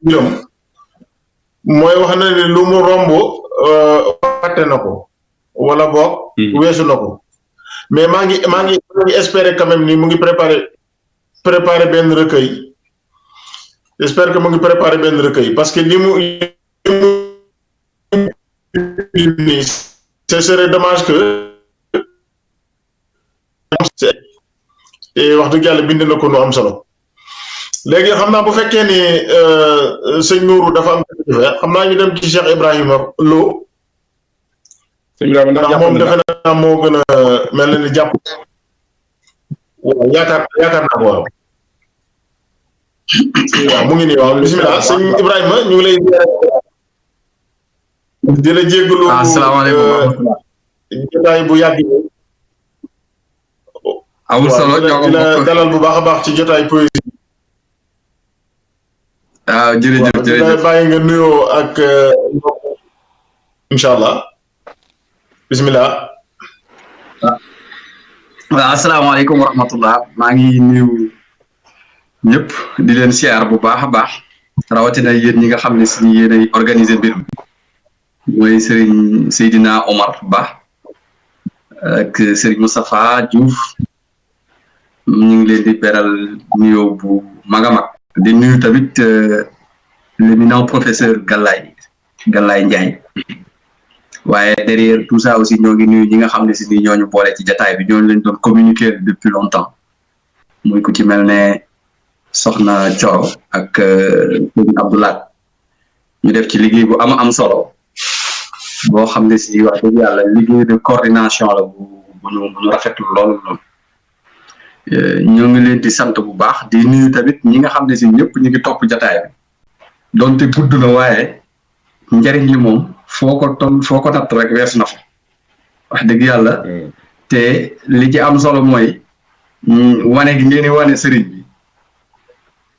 biram mooy wax na ne lu mu romb fàtte na ko wala boog weesu na ko mais maa ngi espérer quand même ni mu ngi préparer benn recueil j'espère que mu ngi préparer benn recueil parce que li mu ce serait dommage que et wax dëgg yàlla bind na ko nu am solo léegi xam naa bu fekkee ni sëñ Nourou dafa am xam naa ñu dem ci Cheikh Ibrahima Lo ndax moom defe naa moo gën a mel ni jàpp waaw yaakaar naa ko waaw mu ngi nii waaw bismillah sëñ Ibrahima ñu ngi lay di la jéggalu jotaay bu yàgg amul solo di la dalal bu baax a baax ci jotaay poésie waaw jërëjëf di la bàyyi nga nuyoo ak incha allah bismillah waaw asalaamaaleykum wa rahmatullah maa ngi nuyu ñëpp di leen siyaar bu baax a baax rawatina yéen ñi nga xam ne si yéen ay organiser mbir mi mooy Serigne Seydina Omar Ba ak Serigne Moustapha Diouf ñu ngi leen di beral nuyoo bu mag a mag di nuyu tamit l'éminent professeur Galaye Ndiaye waaye derrière tout ça aussi ñoo ngi nuyu ñi nga xam ne si ni ñooñu boole ci jataay bi ñooñu leen doon communiquer depuis longtemps muy ku ci mel ne Soxna Thioro ak Serigne Abdoulaye ñu def ci liggéey bu am solo boo xam ne si wax dëgg yàlla liggéey de coordination la bu ñu rafetlu lool ñoo ngi leen di sant bu baax di nuyu tamit ñi nga xam ne si ñëpp ñu ngi topp jataay bi donte gudd na waaye njariñ li moom foo ko natt rek weesu na fa wax dëgg yàlla te li ci am solo mooy wane gi ngeen di wane sëriñ bi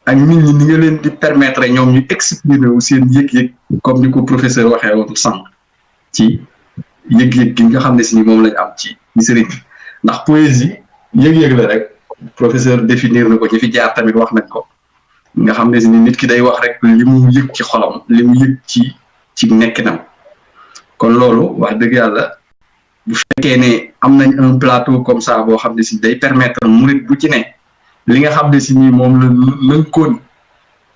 ak nit ñi ni nga leen di permettre ñoom ñu exprimer wu seen yëg-yëg comme ni ko professeur waxee woon sànq ci yëg-yëg gi nga xam ne si ni moom lañ am ci sëriñ bi ndax poésie yëg-yëg la rek professeur définir na ko ñi fi jaar tamit wax nañ ko nga xam ne si ni nit ki day wax rek li mu yëg ci xolam li mu yëg ci nekkinam kon loolu wax dëgg yàlla bu fekkee ne am nañ un plateau comme ça boo xam ne si day permettre murit bu ci ne li nga xam ne si ni moom la lënkoon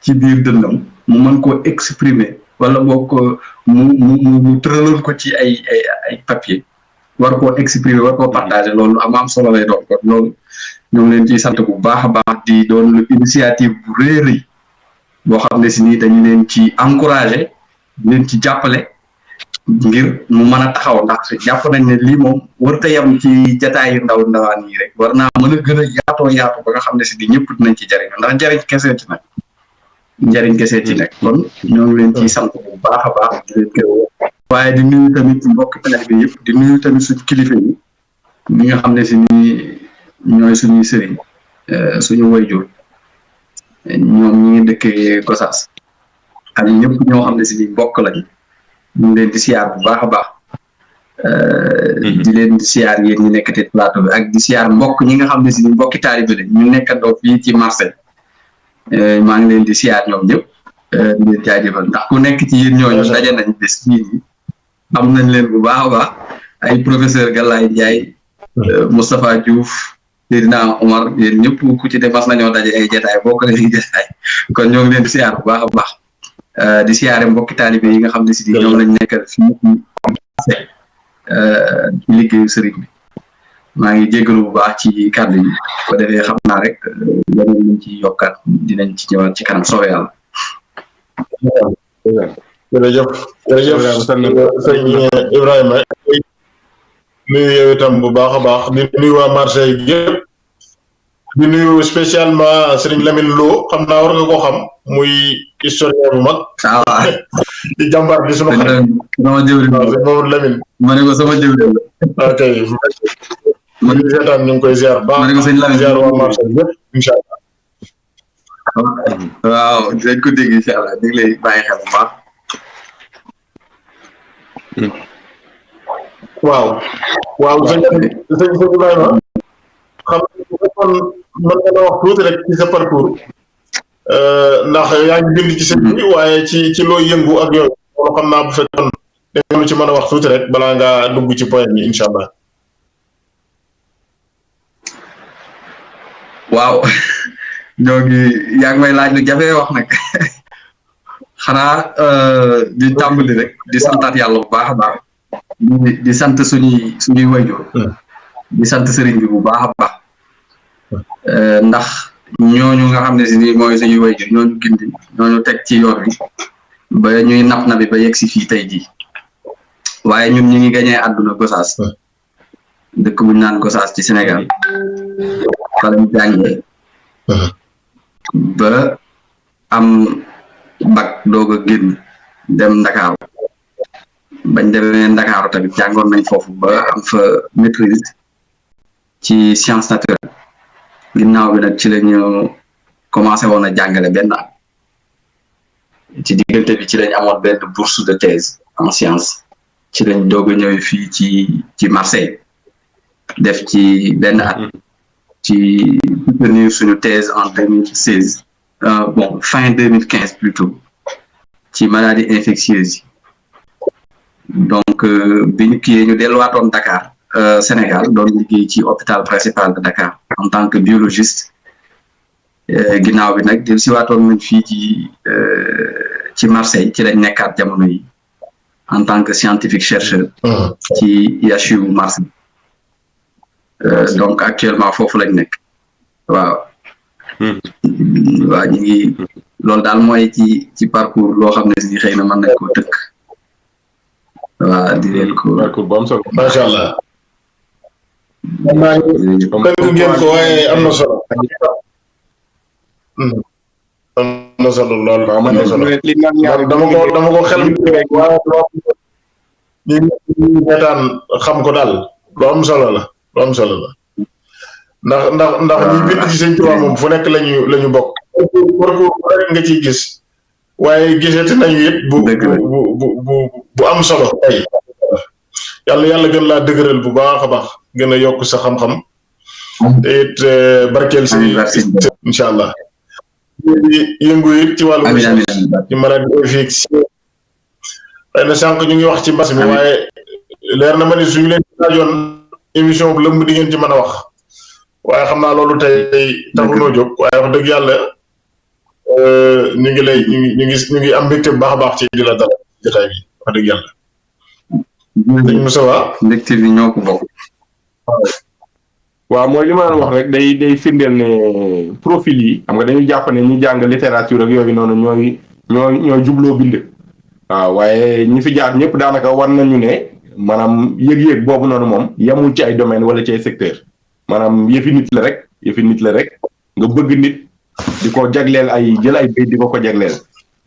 ci biir dëndam mu mën koo exprimer wala boo ko mu tëraloon ko ci ay papier war koo exprimer war koo partager loolu am solo lay doon kon loolu ñoo ngi leen ciy sant bu baax a baax di doon initiative bu rëy boo xam ne si nii dañu leen ci encourager leen ci jàppale ngir mu mën a taxaw ndax jàpp nañ ne lii moom warut a yem ci jataayu ndawaan yi rek war naa mën a gën a yaatoo yaatu ba nga xam ne si di ñëpp dinañ ci jariñu ndax njariñ kese ci nag kon ñoo ngi leen ciy sant bu baax a baax di leen gërëm waaye di nuyu tamit mbokk panel bi yëpp di nuyu tamit suñu kilifa yi ñi nga xam ne si ni ñooy suñuy sëriñ suñu wayjur ñoom ñi ngi dëkkee Gossas ak ñëpp ñoo xam ne si ni mbokk lañ ñu ngi leen di siyaar bu baax a baax di leen di siyaar yéen ñi nekk te plateau bi ak di siyaar mbokk ñi nga xam ne si ni mbokki taalibe lañ ñu nekkandoo fii ci Marseille maa ngi leen di siyaar ñoom ñëpp di leen jaajëfal ndax ku nekk ci yéen ñooñu daje nañ bés ñii ñi am nañ leen bu baax a baax ay professeur Galaye Ndiaye Moustapha Diouf Seydina Omar yéen ñëpp ku ci demas nañoo daje ay jataay bokk na ay jataay kon ñoo ngi leen di siyaar bu baax a baax di siyaare mbokki taalibe yi nga xam ne si di ñoom lañ nekkal fii liggéeyu sëriñ bi maa ngi jéggalu bu baax ci kàddu yi ko defee xam naa rek leneen lañ ci yokkaat dinañ ci ñëwaat ci kanam soobee yàlla jërëjëf sëñ Ibrahima nuyu yow itam bu baax a baax di nuyu waa Marseille yëpp di nuyu spécialement Serigne Lamine Lo xam naa war nga ko xam muy historien bu mag di jàmbaar di sunu xarit sama jëwriñ Mamadou Lamine ma ne ko sama jëwriñ ok ma ngi seetaan ñu ngi koy ziar baax ma ne ko sëñ Lamine ziar waa Marseille yëpp incha allah waaw dañ ko dégg incha allah di lay bàyyi xel bu baax waaw sëñ Ibrahima xam nga mën nga wax tuuti rek ci sa parcours ndax yaa ngi bind ci sëñ bi waaye ci looy yëngu ak yooyu loolu xam naa bu fekkoon da nga ci mën a wax tuuti rek balaa ngaa dugg ci point bi incha allah. waaw ñoo ngi yaa ngi may laaj lu jafe wax nag xanaa di tàmbali rek di santaat yàlla bu baax a baax di sant suñuy wayjur di sant sëriñ bi bu baax a baax ndax ñooñu nga xam ne si nii mooy suñuy wayjur ñooñu gindi ñooñu teg ci yoon wi ba ñuy nap na bi ba yegg si fii tey jii waaye ñun ñu ngi gañee àdduna Gossas dëkk bu ñu naan Gossas ci Sénégal fa lañ jàngee ba am bac doog a génn dem Ndakaaru bañ demee Ndakaaru tamit jàngoon nañ foofu ba am fa maîtrise ci science naturelle ginnaaw bi nag ci la ñu commencé woon a jàngale benn at ci diggante bi ci lañ amoon benn bourse de thèse en science ci lañ doog a ñëwee fii ci Marseille def ci benn at ci soutenir suñu thèse en 2016 bon fin 2015 plutôt ci maladie infectieuse yi donc bi ñu kiiyee ñu delluwaatoon Dakar Sénégal doon liggéey ci hôpital principal de Dakar en tant que biologiste ginnaaw bi nag dellu si waatoon nañ fii ci Marseille ci lañ nekkaat jamono yi en tant que scientifique chercheur ci IHU Marseille donc actuellement foofu lañ nekk waaw waaw ñu ngi loolu daal mooy ci parcours loo xam ne si xëy na mën nañ koo tëkk waaw di leen ko parcours bu am solo macha allah kon ngeen ko waaye am na solo am na solo lool am na solo dama ko xel waaye ñu netaan xam ko daal lu am solo la lu am solo la ndax ñi bind ci sëñ Tuubaa moom fu nekk lañu bokk parcours rek nga ciy gis waaye gisati nañu it bu am solo ay yàlla gën laa dëgëral bu baax a baax gën a yokk sa xam-xam te it barkeel si incha allah yëngu it ci wàllu ci maladie infectieuse xëy na sànq ñu ngi wax ci mbas mi waaye leer na ma ni suñu leen laajoon émission bu lëmb di ngeen ci mën a wax waaye xam naa loolu tey taxunoo jóg waaye wax dëgg yàlla ñu ngi am mbégte bu baax a baax ci di la dal jotaay bi wax dëgg yàlla dañ Moussa mbégte bi ñoo ko bokk waaw mooy li ma wax rek day firndeel ne profil yi xam nga dañuy jàpp ne ñi jàng littérature ak yooyu noonu ñooy jubloo bind waaw waaye ñi fi jaar ñëpp daanaka war nañu ne maanaam yëg-yëg boobu noonu moom yemul ci ay domaine wala ci ay secteur maanaam yëfi nit la rek nga bëgg nit di ko jagleel jël ay béy di ko jagleel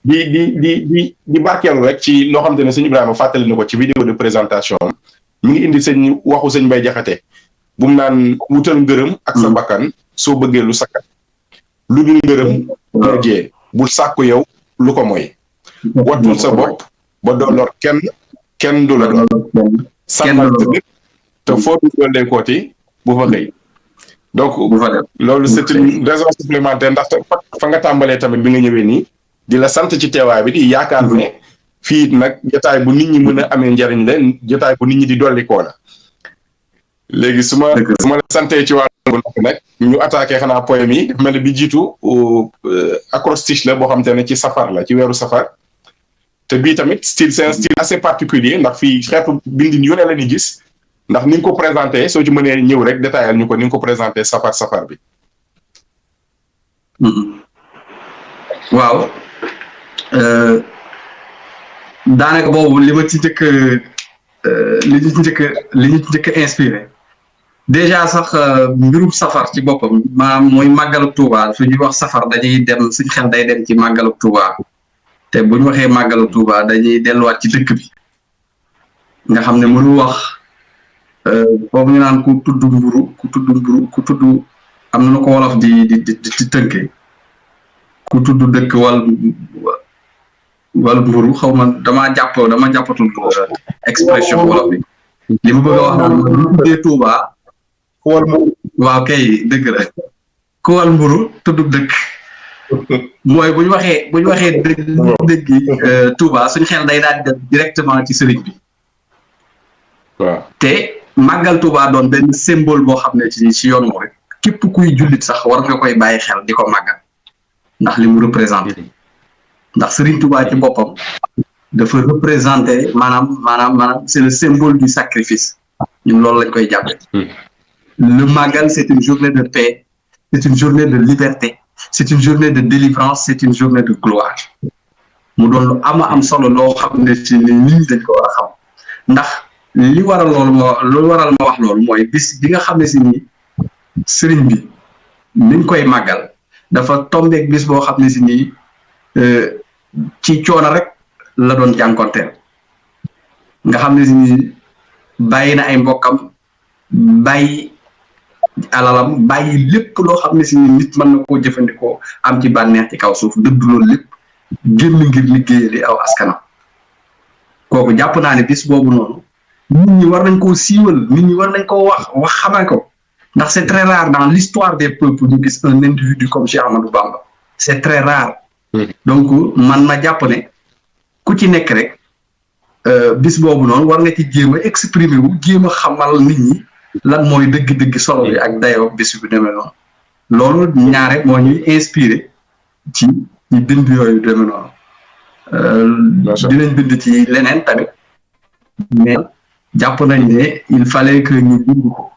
di barkeelu rek ci loo xam te ne sëñ Ibrahima fàttali na ko ci vidéo de présentation mi ngi indi waxu sëñ Bay Jaxate bu mu naan wutal ngërëm ak sa bakkan soo bëggee lu sakkat lu dul ngërëm jee bul sàkku yow lu ko mooy wattul sa bopp ba doo lor kenn du la doon sàmmal sa lépp te foo du doole kooti bu fa xëy donc loolu c'est une raison supplémentaire ndaxte fa nga tàmbalee tamit bi nga ñëwee nii di la sant ci teewaay bi di yaakaar ne fii nag jotaay bu nit ñi mën a amee njariñ la jotaay bu nit ñi di dolli koo la léegi su ma la santee ci wàllu nag ñu attaqué xanaa poème yi dafa mel ne bi jiitu acrostiche la boo xam te ne ci safar la ci weeru safar te bii tamit c'est un style assez particulier ndax fii xeetu bindin yu ne la ni gis ndax ni nga ko présenté soo ci mënee ñëw rek détaillal ñu ko ni nga ko présenté safar bi waaw daanaka boobu li ma ci njëkk li ñu njëkk inspiré déjà sax mbirum safar ci boppam maanaam mooy màggalu Touba su ñuy wax safar dañuy dem suñ xel day dem ci màggalu Touba te bu ñu waxee màggalu Touba dañuy delluwaat ci dëkk bi nga xam ne mënu wax foofu ñu naan ku tudd mburu am na ko wolof di tënkee ku tudd dëkk wal mburu xaw ma dama jàppatul expression wolof bi li ma bëgg a wax naan lu tuddee Touba waaw kay dëgg la ku wal mburu tudd dëkk mooy bu ñu waxee dëgg Touba suñu xel day daal di dem directement ci sëriñ bi. waaw te màggal Touba doon benn symbole boo xam ne ci yoonu rek képp kuy jullit sax war nga koy bàyyi xel di ko màggal ndax li mu représenté ndax sëriñ Touba ci boppam dafa représenté maanaam c'est le symbole du sacrifice ñun loolu lañ koy jàppe le màggal c'est une journée de paix, c'est une journée de liberté, c'est une journée de délivrance, c'est une journée de gloire mu doon lu am solo loo xam ne ci nit ñi dañ ko war a xam ndax li waral loolu ma wax loolu mooy bis bi nga xam ne si nii sëriñ bi niñ koy màggal dafa tombeek bis boo xam ne si nii ci coono rek la doon jànkonteel nga xam ne si nii bàyyi na ay mbokkam bàyyi alalam bàyyi lépp loo xam ne si nii nit mën na koo jëfandikoo am ci bànneex ci kaw suuf dëdd loolu lépp génn ngir liggéeyali aw askanam kooku jàpp naa ne bis boobu noonu nit ñi war nañ koo siiwal nit ñi war nañ koo wax xamal ko ndax c'est très rare dans l'histoire des peuples ñu gis un individu comme Cheikh Ahmadou Bamba c'est très rare donc man ma jàpp ne ku ci nekk rek bis boobu noonu war nga ci jéem a exprimer wu jéem a xamal nit ñi lan mooy dëgg-dëgg solo bi ak dayoo bis bi demee noonu loolu ñaare moo ñuy inspiré ci bind yooyu demee noonu dinañ bind ci leneen tamit mais jàpp nañ ne il fallait que ñu bind ko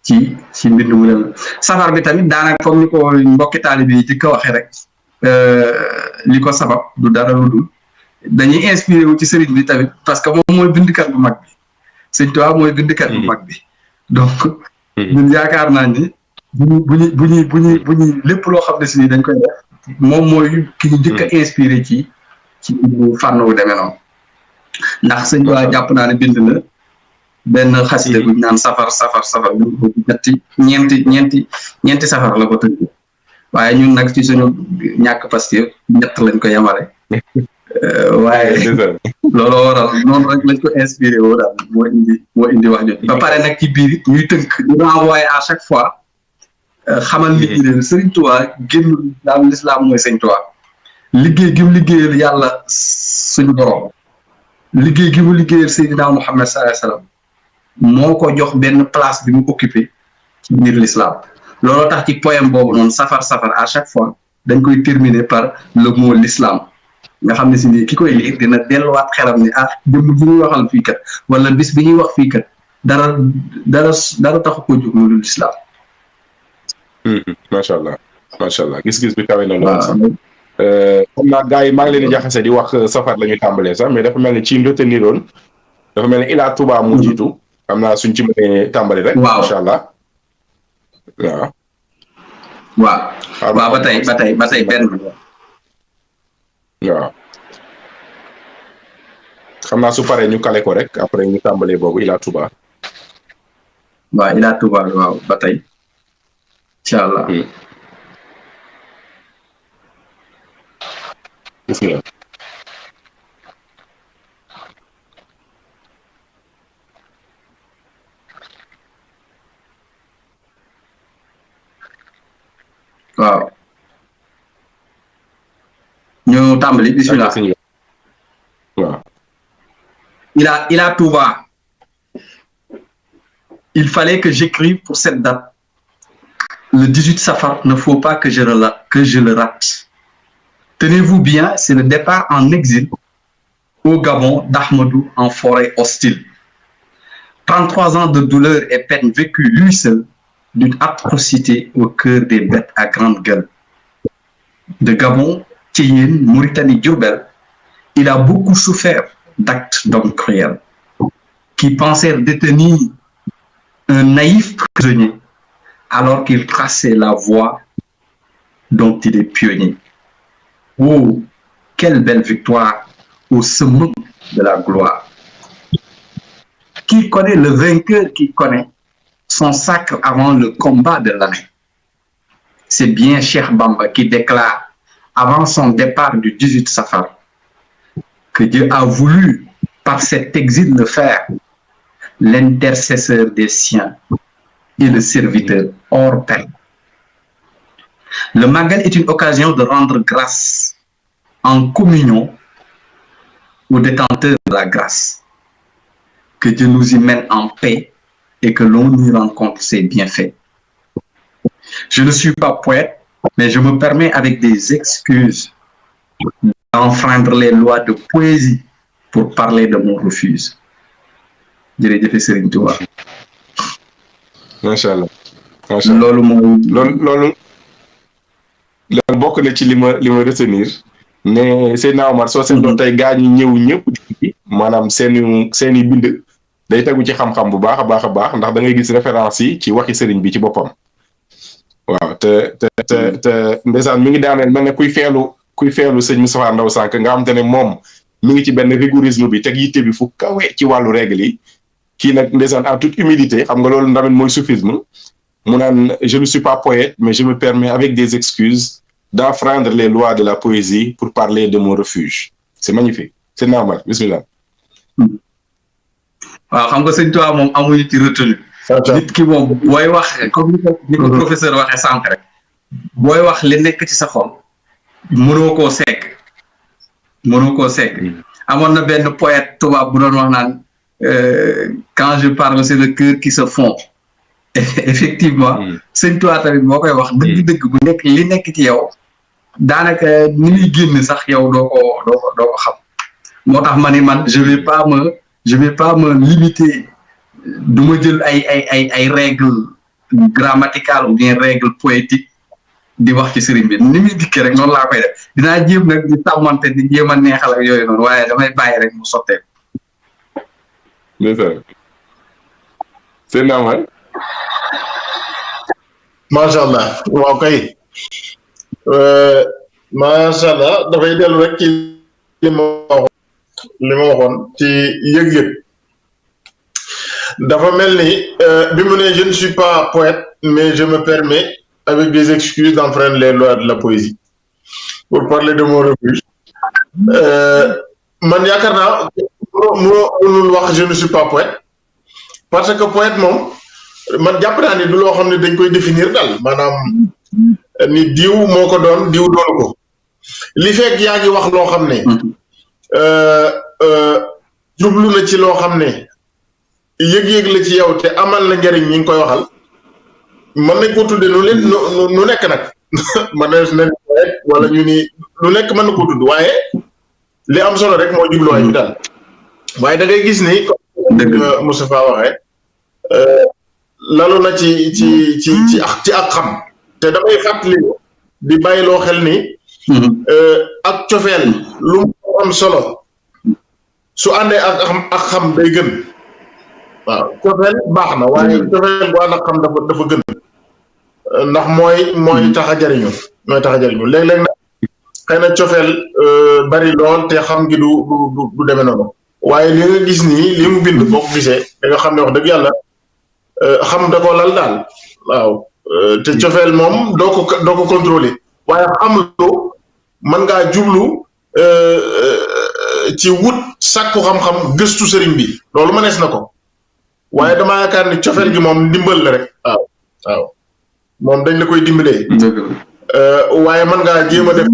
ci mbind mu demee safar bi tamit daanaka comme ni ko mbokki taalibe yi ci ko waxee rek li ko sabab du dara lu dul dañuy inspiré wu ci sëriñ bi tamit parce que moom mooy bindkat bu mag bi Sëñ Tuubaa mooy bindkat bu mag bi donc ñun yaakaar naa ni bu ñuy lépp loo xam ne si ni dañ koy def moom mooy ki ñu njëkk a inspiré ci fànn wu demee noonu ndax Sëñ Tuubaa jàpp naa ne bind na benn xasida bu ñu naan safar bu ñeenti safar la ko tënk waaye ñun nag ci suñu ñàkk Pastef ñett lañ ko yemale waaye looloo waral noonu rek lañ ko inspiré woo daal moo indi wax jooju ba pare nag ci biir it ñuy tënk ñu renvoyé à chaque fois xamal nit ñi ne Sëriñ Tuubaa génn daal l'islam mooy Sëriñ Tuubaa liggéey gi mu liggéeyal yàlla suñu borom liggéey gi mu liggéeyal Seydina Muhammad sallallahu alayhi wasallam moo ko jox benn place bi mu occupé ci biir l'islam looloo tax ci poème boobu noonu safar à chaque fois dañ koy terminer par le mot l'islam nga xam ne si nii ki koy lire dina delluwaat xelam ni jëmm ji ñuy waxal fii kat wala bis bi ñuy wax fii kat dara taxu ko jóg lu l'islam. macha allah gis-gis bi kawe na lool sax. xam naa gars yi maa ngi leen di jaxase di wax safar la ñu tàmbalee sax mais dafa mel ni ci retenir woon dafa mel ni Ila Touba mu jiitu xam naa suñ ci mënee tàmbali rek. waaw macha allah waaw ba tey benn. waaw xam naa su paree ñu kale ko rek après ñu tàmbalee boobu Ila Touba. waaw Ila Touba waaw ba tey incha allah. bismillah. waaw ñu tàmbali bismillah. waaw. Ila Touba. Il fallait que j'écrive pour cette date. Le 18 Safar, ne faut pas que je le rate. Tenez-vous bien, c'est le départ en exil au Gabon d'Ahmadou en forêt hostile. 33 ans de douleur et peine vécue lui seul, d'une atrocité au cœur des bêtes à grande gueule. De Gabon, Tchiyine, Mauritanie, Diourbel, il a beaucoup souffert d'actes d'hommes cruels qui pensèrent détenir un naïf prisonnier alors qu'il traçait la voie dont il est pionnier. Oh, quelle belle victoire au sommet de la gloire. Qui connaît le vainqueur qui connaît son sacre avant le combat de l'année? C'est bien Cheikh Bamba qui déclare avant son départ du 18 Safar que Dieu a voulu par cet exil le faire l'intercesseur des siens et le serviteur hors pair. Le Magal est une occasion de rendre grâce en communion au détenteur de la grâce. Que Dieu nous y mène en paix et que l'on y rencontre ses bienfaits. Je ne suis pas poète, mais je me permets avec des excuses d'enfreindre les lois de poésie pour parler de mon refuse. Jërëjëf Serigne Touba. macha allah macha allah loolu mooy loolu bokk na ci li ma retenir ne Seydina Omar soo seetloo tey gaa ñi ñëw ñëpp maanaam seeni bind day tegu ci xam-xam bu baax a baax ndax da ngay gis référence yi ci waxi sëriñ bi ci boppam. waaw te ndeysaan mi ngi daaneel mel ne kuy feelu sëñ Moustapha Ndaw sànq nga xam te ne moom mi ngi ci benn rigorisme bi teg yitte bi fu kawe ci wàllu règle yi kii nag ndeysaan en toute humilité xam nga loolu ndamit mooy soufisme mu naan je ne suis pas poète mais je me permets avec des excuses d'enfreindre les lois de la poésie pour parler de mon refuge. C'est magnifique. C'est normal. Bismillah. waaw xam nga sëñ Tuubaa moom amuñu ci retenu nit ki moom booy wax comme ni ko professeur waxee sànq rek booy wax li nekk ci sa xol mënoo koo sekk amoon na benn poète tubaab bu doon wax naan quand je parle c'est le cœur qui se fond effectivement sëñ Tuubaa tamit boo koy wax dëgg-dëgg bu nekk li nekk ci yow daanaka ni muy génn sax yow doo ko xam moo tax ma ne man je vais pas me limiter du ma jël ay règles grammaticales ou bien règles poétiques di wax ci sëriñ bi ni muy dikkee rek noonu laa koy def dinaa jéem nag di tàmmante di jéem a neexal ak yooyu noonu waaye damay bàyyi rek mu sottee c'est normal. macha allah waaw kay macha allah dafay dellu rek ci li ma waxoon ci yëg-yëg dafa mel ni bi mu ne je ne suis pas poète mais je me permets avec des excuses d'enfreindre les lois de la poésie pour parler de mon refuge man yaakaar naa mënul wax je ne suis pas poète parce que poète moom man jàpp naa ni du loo xam ne dañ koy définir daal maanaam ni diw moo ko doon diw doonu ko li fekk yaa ngi wax loo xam ne jublu na ci loo xam ne yëg-yëg la ci yow te amal na njariñ ñi ngi koy waxal mën nañ ko tudde nu nekk nag man na wala ñu ni lu nekk mën na ko tudd waaye li am solo rek moo jubluwaay bi daal waaye da ngay gis ni comme Moustapha waxee lalu na ci ak xam te damay fàttali di bàyyiloo xel ni ak cofeel lu mu am solo su àndee ak xam day gën waaw cofeel baax na waaye cofeel bu ànd ak xam dafa gën ndax mooy tax a jariñu léeg-léeg nag xëy na cofeel bari lool te xam gi du demee noonu waaye li nga gis nii li mu bind boo ko gisee da nga xam ne wax dëgg yàlla xam da ko lal daal waaw te cofeel moom doo ko contrôler waaye xam lu mën ngaa jublu ci wut sàkku xam-xam gëstu sëriñ bi loolu mënees na ko waaye damaa yaakaar ni cofeel gi moom ndimbal la rek waaw moom dañ la koy dimbalee waaye mën ngaa jéem a def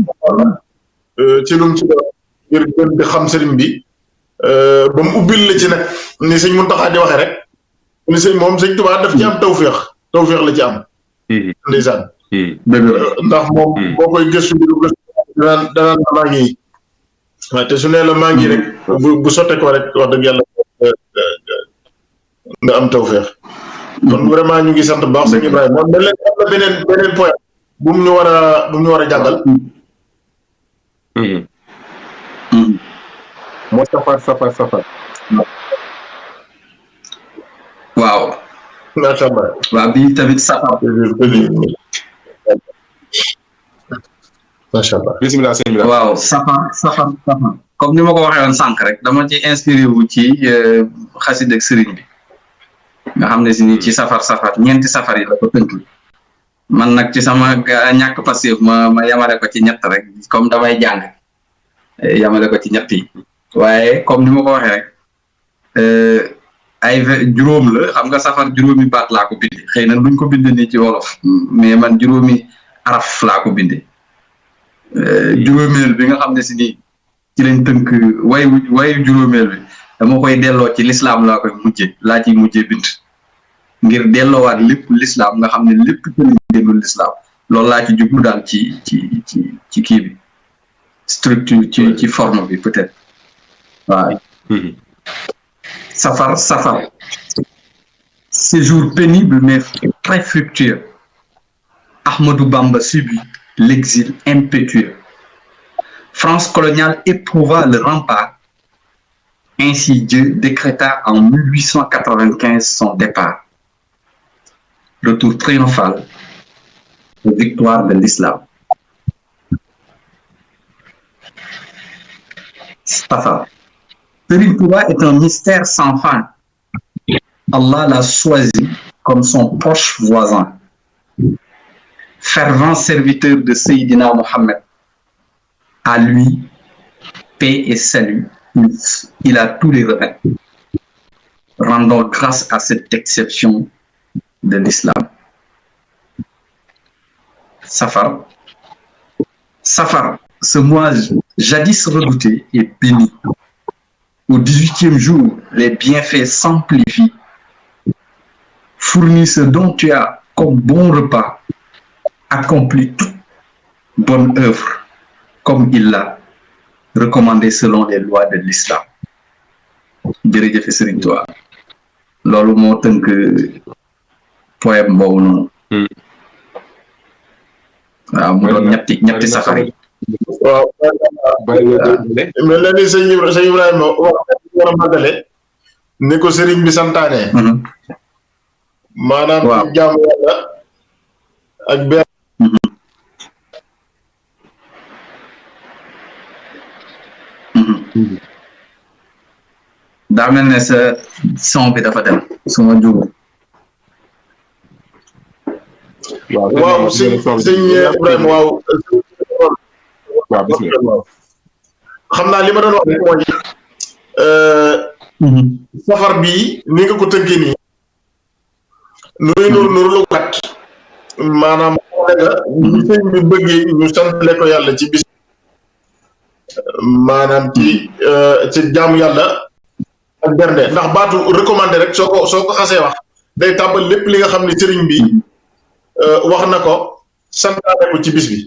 ci lum ci doon ngir gën di xam sëriñ bi ba mu ubbil la ci nag ni sëñ Muntaxa di waxe rek ni sëñ Tuubaa daf ci am tawféex la ci am ndeysaan ndax moom boo koy gëstu bi du gëstu danaan maa ngi waaye te su nee la maa ngi rek bu sotte ko rek wax dëgg yàlla nga am tawféex kon vraiment ñu ngi sant baax sëñ Ibrahima moom mel am na beneen point bu mu ñu war a jàngal moo safar waaw macha allah waaw bii tamit safar macha allah bismillah sëñ bi waaw safar comme ni ma ko waxee woon sànq rek dama ci inspiré wu ci xasida ak sëriñ bi nga xam ne si ni ci safar ñeenti safar yi la ko tënk man nag ci sama ñàkk passif ma yamale ko ci ñett rek comme damay jàng yamale ko ci ñett yi waaye comme ni ma ko waxee rek ay juróom la xam nga safar juróomi baat laa ko bind xëy na duñ ko bind nii ci wolof mais man juróomi araf laa ko bindee juróomeel bi nga xam ne si ni ci lañ tënk wayu juróomeel bi dama koy delloo ci l'islam laa ciy mujjee bind ngir delloowaat lépp l'islam nga xam ne lépp tënk dellu l'islam loolu laa ci jublu daal ci kii bi structure ci forme bi peut-être waaw safar séjour pénible mais très fructueux. Ahmadou Bamba subit l'exil impétueux. France coloniale éprouva le rempart. Ainsi Dieu décréta en 1895 son départ. Retour triomphal de victoire de l'islam. Safar. Serigne Touba est un mystère sans fin. Allah l'a choisi comme son proche voisin. Fervent serviteur de Seydina Mohammed. À lui, paix et salut, il a tous les remèdes. Rendons grâce à cette exception de l'islam. Safar. Safar, ce mois jadis redouté et béni. Au 18e jour, les bienfaits s'amplifient. Fournis ce dont tu as comme bon repas. Accomplis toute bonne œuvre comme il l'a recommandé selon les lois de l'islam. jërëjëf Serigne Touba loolu moo tënk poème boobu noonu. waaw mu doon ñetti safar yi. waaw mel na ni sëñ Ibrahima war a màggale ni ko Serigne bi santaane. maanaam waaw jaamu yàlla ak benn. daa mel ne sa son bi dafa dem su ma juum. waaw sëñ Ibrahima waaw. xam naa li ma doon wax rek mooy safar bii ni nga ko tëggee nii nuy nuru lu gàtt maanaam ñu sëñ bi bëggee ñu santale ko yàlla ci bis maanaam ci jaamu yàlla ak bernde ndax baatu recommandé rek soo ko xasee wax day tàmbal lépp li nga xam ne sëriñ bi wax na ko santaane ko ci bis bi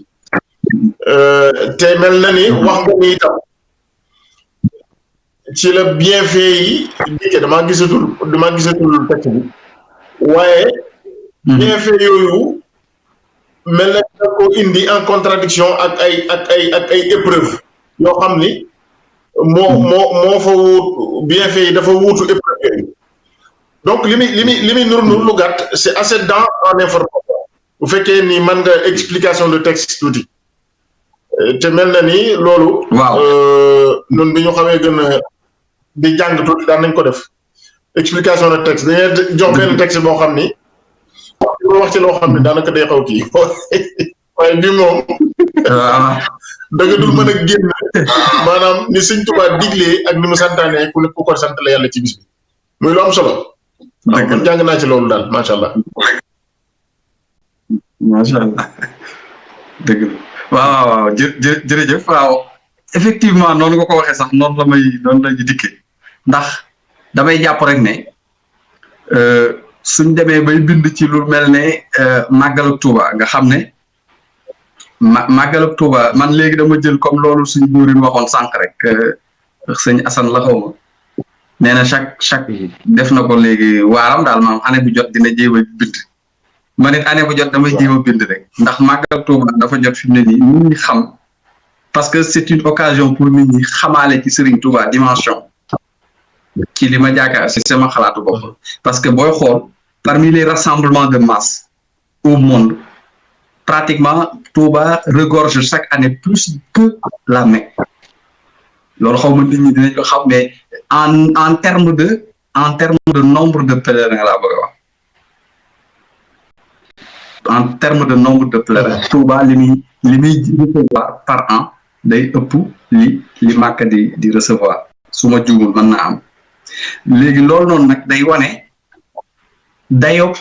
te mel na ni wax nga ni itam ci la bienfait yi dikkee damaa gisatul texte bi waaye bienfait yooyu mel na da ko indi en contradiction ak ay épreuve yoo xam ni moo fa wuut bienfait yi dafa wuutu épreuve yooyu donc li muy nur lu gàtt c'est assez dense en information bu fekkee ni mën nga explication de texte tuuti te mel na ni loolu. waaw noonu bi ñu xamee gën a di jàng tuuti daan nañ ko def explication de texte dañuy jox benn texte boo xam ni wax ci loo xam ni daanaka day xaw kii waaye bi moom. da nga dul mën a génn maanaam ni Sëñ Tuubaa diglee ak ni mu santaane ku ne ku ko sant la yàlla ci bis bi muy lu am solo. dëgg la jàng naa ci loolu daal macha allah. macha allah dëgg la waaw jërëjëf waaw effectivement noonu nga ko waxee sax noonu la ñu dikkee ndax damay jàpp rek ne suñ demee bay bind ci lu mel ne màggalu Tuuba nga xam ne màggalu Tuuba man léegi dama jël comme loolu suñ buurin waxoon sànq rek sëñ Assane la xaw ma nee na chaque def na ko léegi waaram daal maam année bu jot dina jéem a bind ma nit année bu jot damay jéem a bind rek ndax màggal Tuuba dafa jot fi mu ne nii nit ñi xam parce que c'est une occasion pour nit ñi xamaale ci Serigne Touba dimension ci li ma jaakaar si sama xalaatu bopp parce que booy xool parmi les rassemblements de masse au monde pratiquement Touba regorge chaque année plus que la Mecque loolu xaw ma nit ñi dinañ ko xam mais en terme de nombre de pèlerins laa bëgg a wax en termes de nombre de pèlerins Touba li muy recevoir par an day ëpp li Màkka di recevoir su ma juumul mën na am léegi loolu noonu nag day wane dayo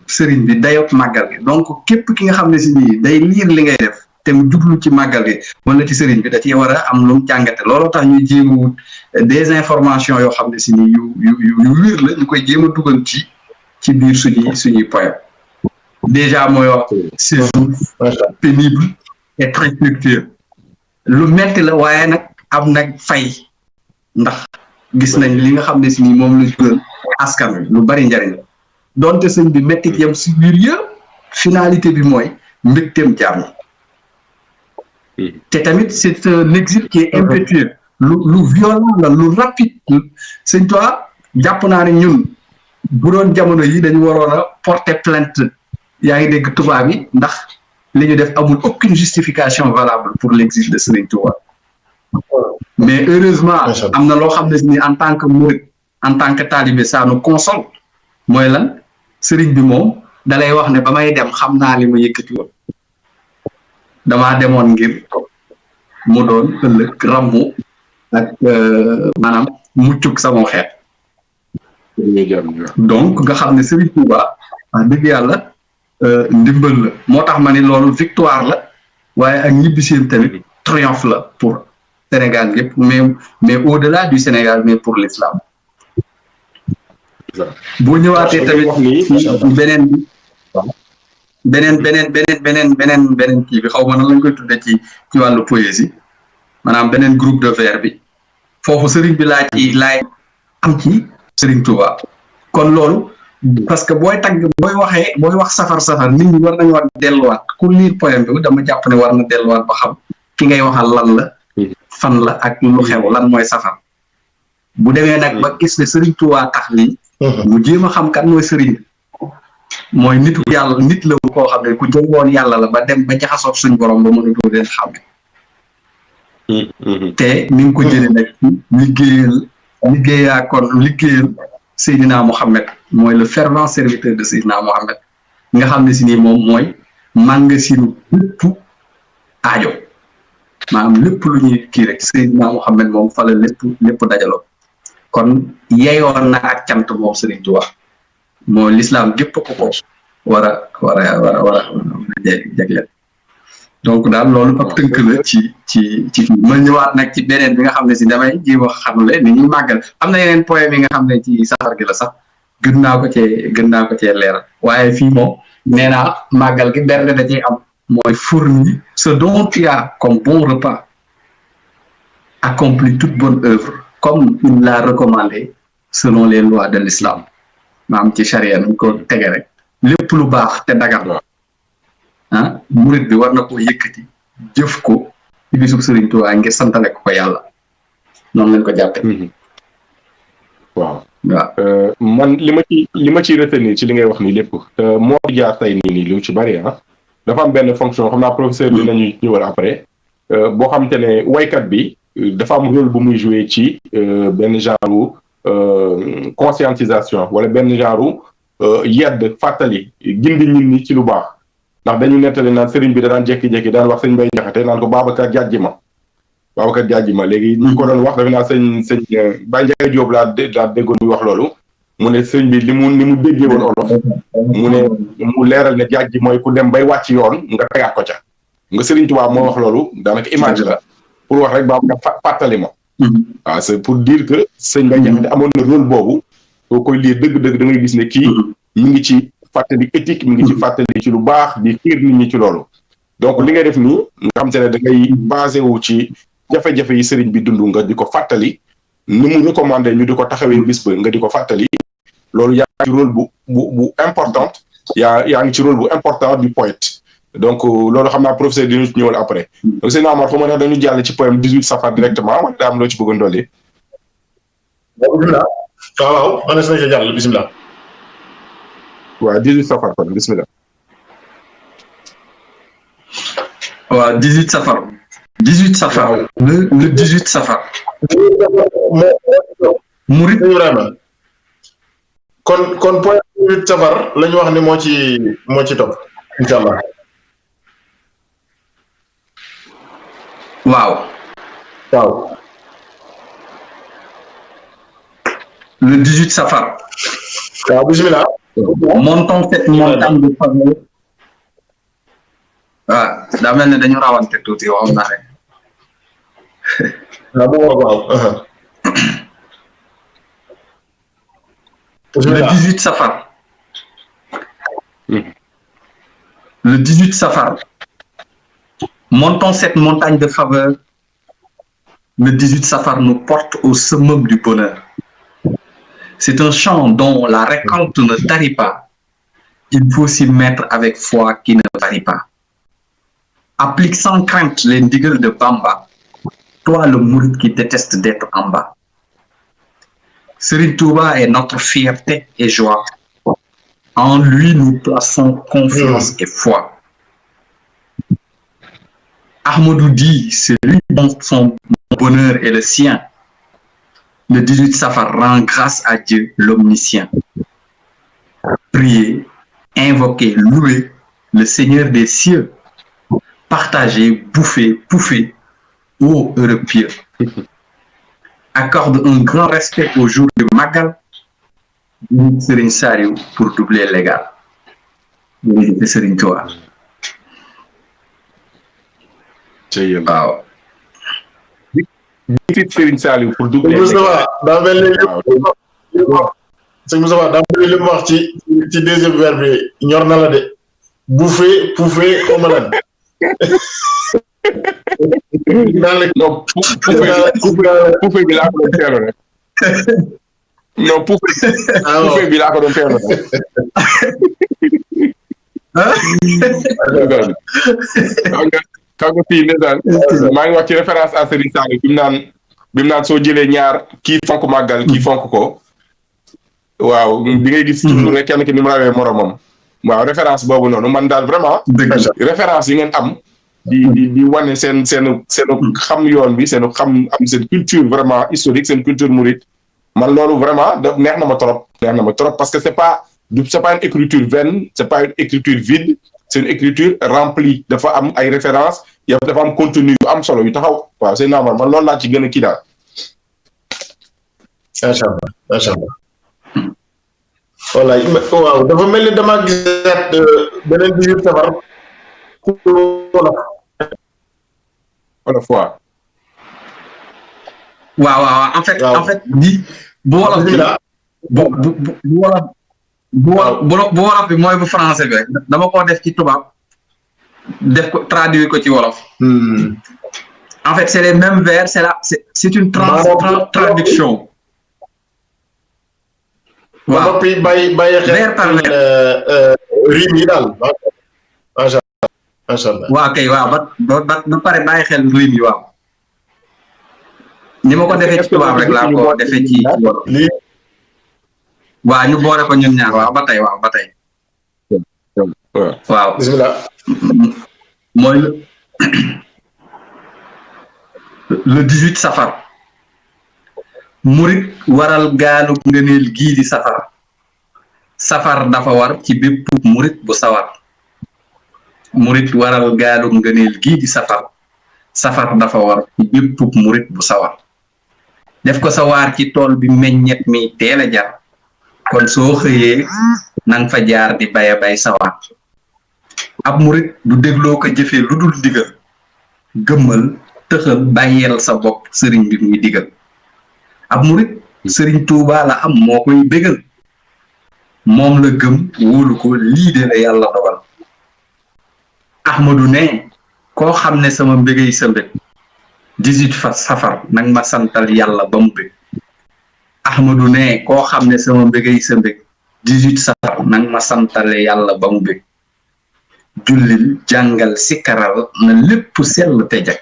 sëriñ bi dayoo màggal gi donc képp ki nga xam ne si nii day liir li ngay def te mu jublu ci màggal gi wala ci sëriñ bi da ciy war a am lu mu jàngate looloo tax ñuy jéem a wut des informations yoo xam ne si nii yu wér la ñu koy jéem a dugal ci biir suñuy point déjà mooy wax séjour pénible et très fructueux lu metti la waaye nag am nag fay ndax gis nañ li nga xam ne si nii moom la jural askan wi lu bari njariñ la donte sëñ bi mettit yam si biir yëpp finalité bi mooy mbégteem jaam yi te tamit c'est un exil qui est impétueux lu violent la lu rapide sëñ toi jàpp naa ne ñun bu doon jamono yi dañu waroon a porter plainte yaa ngi dégg tubaab yi ndax li ñu def amul aucune justification valable pour l'exil de Serigne Touba mais heureusement am na loo xam ne ni en tant que murid en tant que talibé ça nous console mooy lan Serigne bi moom dalay wax ne ba may dem xam naa li ma yëkkati woon damaa demoon ngir mu doon ëllëg rammu ak maanaam muccuk sama xeet donc nga xam ne Serigne Touba wax dëgg yàlla ndimbal la moo tax ma ne loolu victoire la waaye ak ñibbiseen tamit triomphe la pour Sénégal yëpp mais au-delà du Sénégal mais pour l'islam boo ñëwaatee tamit beneen kii bi xaw ma nan lañ koy tudde ci wàllu poésie maanaam beneen groupe de vers bi foofu sëriñ bi laay am ci Serigne Touba kon loolu parce que booy wax safar nit ñi war nañu war delluwaat ku lire poème bi dama jàpp ne war na delluwaat ba xam ki ngay waxal lan la fan la ak lu xew lan mooy safar bu demee nag ba gis ne Serigne Touba tax lii mu jéem a xam kan mooy Serigne mooy nitu yàlla nit la koo xam ne ku jëngoon yàlla la ba dem ba jaxasoog suñ borom ba mën a doo leen xam te ni nga ko jëlee nag liggéeyal Seydina Mohamed mooy le fervent serviteur de Seydina Mohamed nga xam ne si nii moom mooy màngasinu lépp aajo maanaam lépp lu ñuy kii rek Seydina Mohamed moom fa la lépp dajaloo kon yeyoon na ak cant moom Serigne Touba moo l'islam gépp ko war a jagleel donc daal loolu ab tënk la ci ma ñëwaat nag ci beneen bi nga xam ne si damay jéem a xamle ni ñuy màggal am na yeneen poème yi nga xam ne ci safar gi la sax gën naa ko cee leeral waaye fii moom nee naa màggal gi berne da ciy am mooy fournir ce dont tu as comme bon repas accomplit toute bonne œuvre comme il l'a recommandé selon les lois de l'islam maam ci charia ñu ko tege rek lépp lu baax te dagar murid bi war na ko yëkkati jëf ko ci bisub Serigne Touba ngir santale ko yàlla noonu lañ ko jàppe waaw man li ma ci retenir ci li ngay wax ni lépp moo jaar tey nii lu ci bari dafa am benn fonction xam naa professeur bi nañu ñëwal après boo xamante ne waykat bi dafa am rôle bu muy jouer ci benn genre conscientisation wala benn genre yedd fàttali gindi nit ñi ci lu baax ndax dañu nettali naan sëriñ bi da daan jékki-jékki daan wax sëñ Mbay Jaxate naan ko Babacar jàjji ma léegi ñu ko doon wax dafa naa sëñ Baye Ndiaye Diop laa déggoon muy wax loolu mu ne sëñ bi ni mu déggee woon olof mu leeral ne jàjji mooy ku dem bay wàcc yoon nga tegaat ko ca nga Sëriñ Tuubaa moo wax loolu daanaka image la pour wax rek Babacar fàttali ma waaw c'est pour dire que sëñ Mbay Jaxate amoon na rôle boobu soo koy lire dëgg-dëgg da ngay gis ne kii mi ngi ci fàttali éthique mi ngi ci fàttali ci lu baax di xiir nit ñi ci loolu donc li ngay def nii nga xam te ne da ngay basé wu ci jafe-jafe yi sëriñ bi dund nga di ko fàttali ni mu recommandé ñu di ko taxawee bis ba nga di ko fàttali loolu yaa ngi ci rôle bu important yaa ngi ci rôle bu important du poète donc loolu xam naa professeur dinu ci ñëwal après donc sëñ Amar fa ma ne dañu jàll ci poème 18 safar directement wala daa am loo ci bëggoon dolli waaw manes na ca jàll bismillah waaw 18 safar kon bismillah waaw 18 safar le 18 safar murid Ibrahima kon point 18 safar la ñu wax ni moo ci topp incha allah waaw le 18 safar waaw bismillah montons cette montagne de faveur. Ah, daa mel ne dañu rawante tuuti wax na rek. waaw. Le 18 Safar. Le 18 Safar. Montons cette montagne de faveur. Le 18 Safar nous porte au summum du bonheur. C'est un chant dont la récolte ne tarit pas. Il faut s'y mettre avec foi qui ne varie pas. Applique sans crainte les ndigal de Bamba. Toi, le mouride qui déteste d'être en bas. Serigne Touba est notre fierté et joie. En lui, nous plaçons confiance et foi. Ahmadou dit, c'est lui dont son bonheur est le sien. Le 18 Safar rend grâce à Dieu l'omniscient. Priez, invoquez, louez le Seigneur des cieux. Partagez, bouffez, pouffez, ô heureux pieux. Accorde un grand respect au jour du Magal. Serigne Saliou pour doubler l'égal. Jërëjëf Serigne Touba. waaw. Di Serigne Saliou pour doubler Moustapha daa mel ni sëñ Moustapha daa mel ni li mu wax ci deuxième vers bi ñor na la de. Bouffer, pouffer, comme lan. Non, pouffer bi laa ko doon teelu rek. Non, pouffer bi laa ko doon teelu rek. Xam nga fii ne daal maa ngi wax ci référence à Serigne Saliou bi mu naan soo jëlee ñaar kii fonk màggal kii fonk ko waaw di ngay gis toujours rek kenn ki ni mu rawee moromam waaw référence boobu noonu man daal vraiment référence yi ngeen am di wane seen xam yoon bi seen culture vraiment historique seen culture mouride man loolu vraiment neex na ma trop parce que c'est pas une écriture vaine, c'est pas une écriture vide, c'est une écriture remplie dafa am ay références dafa am contenu yu am solo yu taxaw waaw c'est normal man loolu laa ci gën a kii daal. macha allah voilà waaw dafa mel ni damaa gisaat beneen bi yu Safar wolof waaw. waaw en fait di bu wolof bu wolof bi mooy bu français bi dama ko def ci tubaab def ko traduire ko ci wolof. En fait c'est les mêmes vers c'est une traduction. waaw bàyyi vers par vers. rime yi daal macha allah. waaw kay waaw ba pare bàyyi xel rime yi waaw. ni ma ko defee ci tubaab rek laa ko defee ci wolof. waaw ñu boole ko ñun ñaar waaw ba tey. waaw bismillah. mooy le 18 Safar. murit waral gaalu ngëneel gii di safar. safar dafa war ci bépp murit bu sawar. murit waral gaalu ngëneel gii di safar. safar dafa war ci bépp murit bu sawar. def ko sawaar ci tool bi meññet mi teel a jar. kon soo xëyee nang fa jaar di bay sawar. ab murit du dégloo ko jëfee lu dul digal. gëmmal tëxal bàyyeel sa bopp sëriñ bi muy digal. ab murit sëriñ Touba la am moo koy bégal. moom la gëm wóolu ko lii de la yàlla dogal. Ahmadou ne koo xam ne sama mbégay sa mbég 18 Safar nag ma santal yàlla ba mu bég. Ahmadou ne koo xam ne sama mbégay sa mbég 18 Safar nag ma santale yàlla ba mu bég. jullil jàngal sikaral na lépp sell te jag.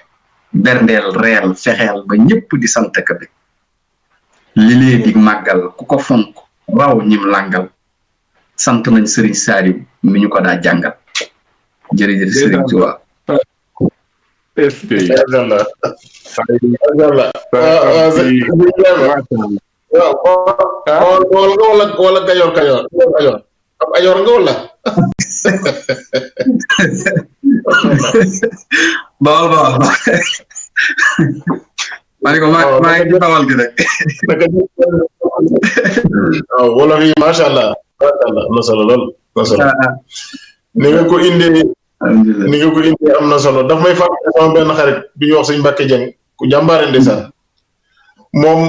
berndeel reel fexeel ba ñépp di sant ka bég. li lee di màggal ku ko fonk raw ñim làngal. sant nañ Serigne Saliou mi ñu ko daa jàngal. jërëjëf Serigne Touba. wala kayoor ab ayoor nga wala bawal ma ne ko maa ngi ci bawal gi rek wolof yi macha allah am na solo lool ni nga ko indee am na solo daf may fàttali sama benn xarit bi ñuy wax sëñ Mbacke Dieng ku jàmbaare ndeysaan moom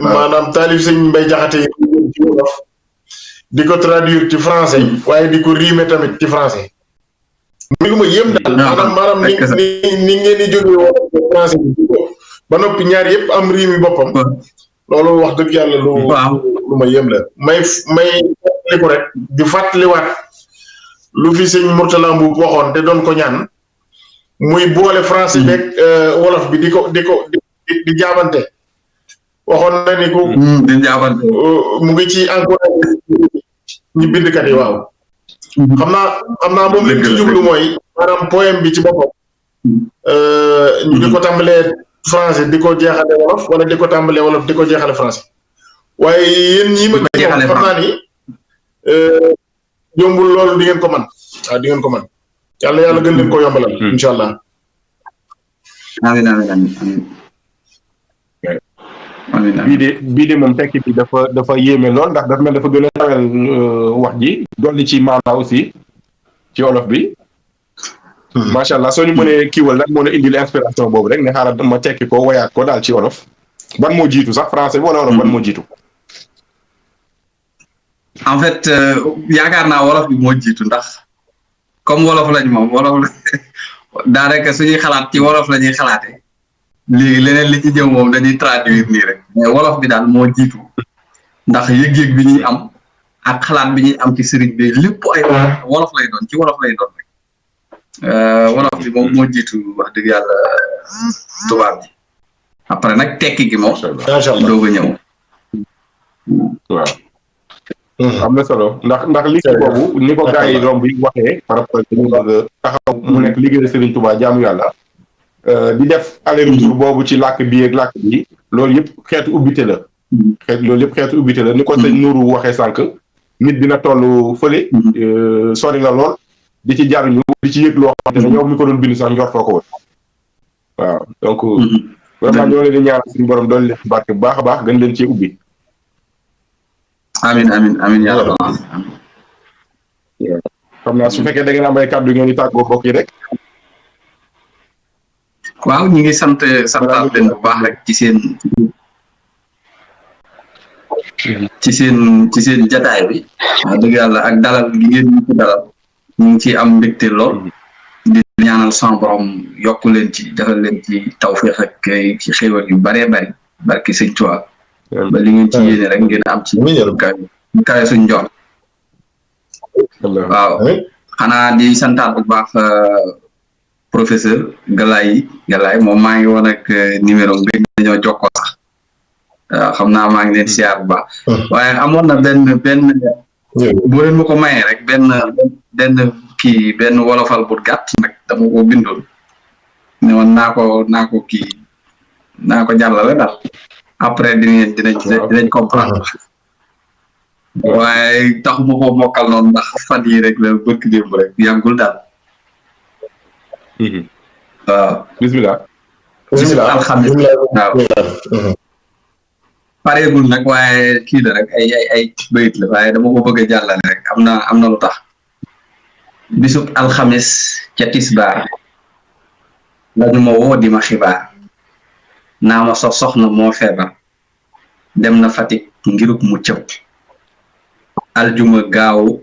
maanaam taalif sëñ Mbay Jaxate yi ci wolof di ko traduire ci français waaye di ko riime tamit ci français mi ngi ma yéem daal maanaam ni ngeen di jógee wolof français bi ba noppi ñaar yëpp am riimi boppam loolu wax dëgg yàlla lu ma yéem la may fàttaliku rek di fàttaliwaat lu fi sëñ Mourtala Mbuub waxoon te doon ko ñaan muy boole français beeg wolof bi di jaabante waxoon na ni ku di jaabante mu ngi ci encouragé ñi bindkat yi waaw xam naa moom li ci jublu mooy maanaam poème bi ci boppam ñu di ko tàmbalee français di ko jeexale wolof wala di ko tàmbalee wolof di ko jeexale français waaye yéen ñi ma xam naa ni yombul loolu di ngeen ko man waaw di ngeen ko man yàlla gën leen ko yombalal incha allah amiin bii de moom tekki bi dafa yéeme lool ndax dafa mel dafa gën a tawel wax ji dolli ci maanaa aussi ci wolof bi macha allah soo ñu mënee kiiwal nag moo la indil inspiration boobu rek ne xaaral ma tekki ko wayaat ko daal ci wolof ban moo jiitu sax français bi wala wolof ban moo jiitu en fait yaakaar naa wolof bi moo jiitu ndax comme wolof lañ moom wolof la daanaka suñuy xalaat ci wolof la ñuy xalaatee léegi leneen li ci jëm moom dañuy traduire nii rek mais wolof bi daal moo jiitu ndax yëg-yëg bi ñuy am ak xalaat bi ñuy am ci sëriñ bi lépp ay wolof lay doon ci wolof lay doon rek wolof bi moom moo jiitu wax dëgg yàlla tubaab bi après nag tekki gi moom doog a ñëw waaw am na solo ndax liggéey boobu ni ko gars yi romb yi waxee par rapport ak ñu bëgg taxaw mu nekk liggéey Serigne Touba jaamu yàlla di def aller-retour boobu ci làkk bi ak làkk bi loolu yëpp xeetu ubbite la xeetu ubbite la ni ko sëñ Nourou waxee sànq nit dina toll fële sori la lool di ci jariñu di ci yëg loo xam ne ñoom mi ko doon bind sax njortoo ko woon waaw donc vraiment ñoo leen di ñaanal suñu borom doon leen barke bu baax a baax gën leen cee ubbi amiin yàlla xam naa su fekkee da ngeen am ay kàddu ngeen di tàggoo bokk yi rek waaw ñu ngi santaat leen bu baax rek ci seen jataay bi wax dëgg yàlla ak dalal gi ngeen ñu ko dalal ñu ngi ci am mbégte lool di ñaanal sama borom yokk leen ci defal leen ci tawfeex ak ci xéewal yu baree bari barki sëñ Tuubaa ba li ngeen ci yéene rek ngeen am ci kawe suñ jox waaw xanaa di santaat bu baax professeur Galaye moom maa ngi woon ak numéro bi dañoo jokkoo sax waaw xam naa maa ngi leen siyaar bu baax waaye amoon na benn boo leen ma ko mayee rek benn wolofal bu gàtt nag dama ko bindoon ne woon naa ko jàllale daal après dinañ comprendre waaye taxuma ko mokkal noonu ndax fan yi rek la bëgg démb rek yàggul daal waaw bismillah alxames waaw pareegul nag waaye kii la rek ay bayit la waaye dama ko bëgg a jàllale rek am na lu tax bisub alxames ca tisbaar lañu ma woo di ma xibaar naa ma soxna moo feebar dem na Fatick ngiruk mu cëb aljuma gaaw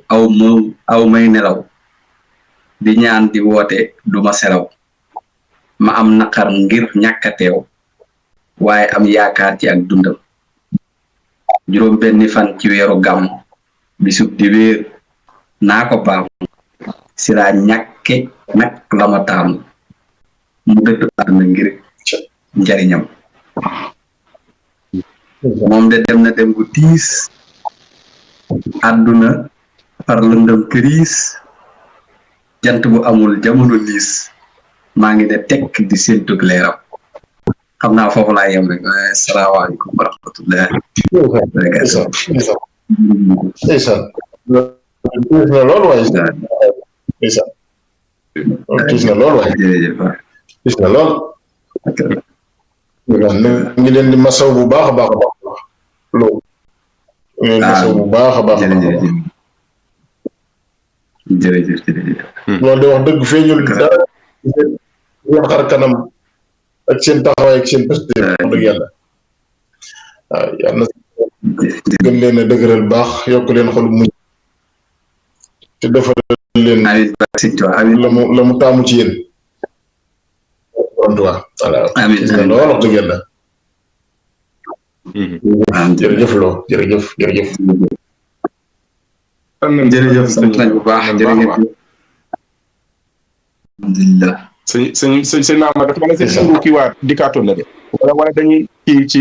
aw may nelaw di ñaan di woote duma selaw ma am naqar ngir ñàkkateew waaye am yaakaar ci ak dundam juróom benni fan ci weeru gàmm bisub di wéer naa ko baam si laa ñàkke nag la ma taamu mu dëddu àdduna ngir njariñam moom de dem na dem gu tiis àdduna par lëndëm këriis jant bu amul jamono liis maa ngi ne tekk di séentug leeram xam naa foofu laa yem rek asalaamaaleykum wa rahmatullah ndeysaan na lool waay ndeysaan tiis na lool waay tiis na lool ngi leen di masaw bu baax a baax loolu masawu bu baax a baax. jërëjëf. loolu de wax dëgg feeñul dara seen xar kanam ak seen taxawaay ak seen posté wax dëgg yàlla waaw yàlla gën leen a dëgëral baax yokk leen xol muñ te defal leen la mu taamu ci yéen voilà lool wax dëgg yàlla jërëjëf loo jërëjëf sant nañ bu baax jërëjëf alhamdulillah sëñ Maama dafa mel ne seen kii waat dikkaatoon na de wala dañuy kii ci